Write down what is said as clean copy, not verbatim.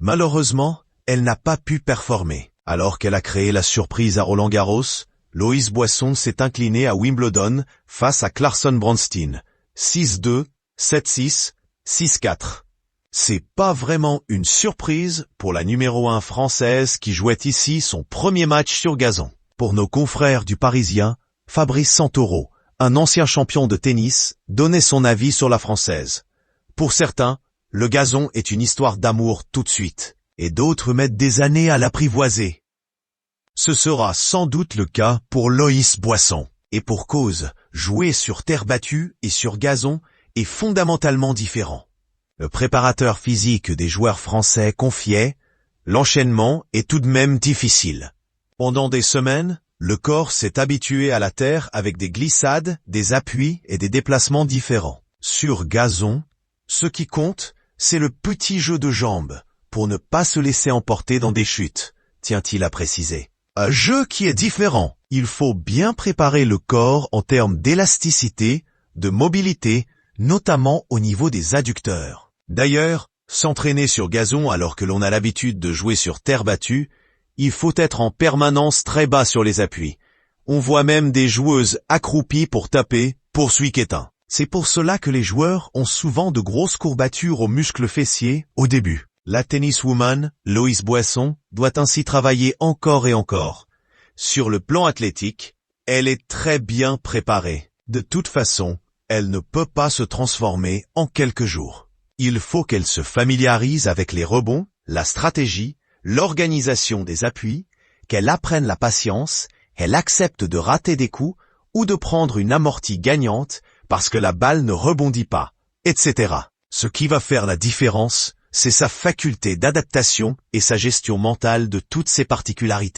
Malheureusement, elle n'a pas pu performer. Alors qu'elle a créé la surprise à Roland-Garros, Loïs Boisson s'est inclinée à Wimbledon face à Clarson Bronstein. 6-2, 7-6, 6-4. C'est pas vraiment une surprise pour la numéro 1 française qui jouait ici son premier match sur gazon. Pour nos confrères du Parisien, Fabrice Santoro, un ancien champion de tennis, donnait son avis sur la française. Pour certains, le gazon est une histoire d'amour tout de suite, et d'autres mettent des années à l'apprivoiser. Ce sera sans doute le cas pour Loïs Boisson. Et pour cause, jouer sur terre battue et sur gazon est fondamentalement différent. Le préparateur physique des joueurs français confiait « L'enchaînement est tout de même difficile. Pendant des semaines, le corps s'est habitué à la terre avec des glissades, des appuis et des déplacements différents. Sur gazon, ce qui compte, c'est le petit jeu de jambes, pour ne pas se laisser emporter dans des chutes, tient-il à préciser. Un jeu qui est différent. Il faut bien préparer le corps en termes d'élasticité, de mobilité, notamment au niveau des adducteurs. D'ailleurs, s'entraîner sur gazon alors que l'on a l'habitude de jouer sur terre battue, il faut être en permanence très bas sur les appuis. On voit même des joueuses accroupies pour taper, poursuit Quétin. C'est pour cela que les joueurs ont souvent de grosses courbatures aux muscles fessiers au début. La tenniswoman, Loïs Boisson, doit ainsi travailler encore et encore. Sur le plan athlétique, elle est très bien préparée. De toute façon, elle ne peut pas se transformer en quelques jours. Il faut qu'elle se familiarise avec les rebonds, la stratégie, l'organisation des appuis, qu'elle apprenne la patience, elle accepte de rater des coups ou de prendre une amortie gagnante parce que la balle ne rebondit pas, etc. Ce qui va faire la différence, c'est sa faculté d'adaptation et sa gestion mentale de toutes ces particularités.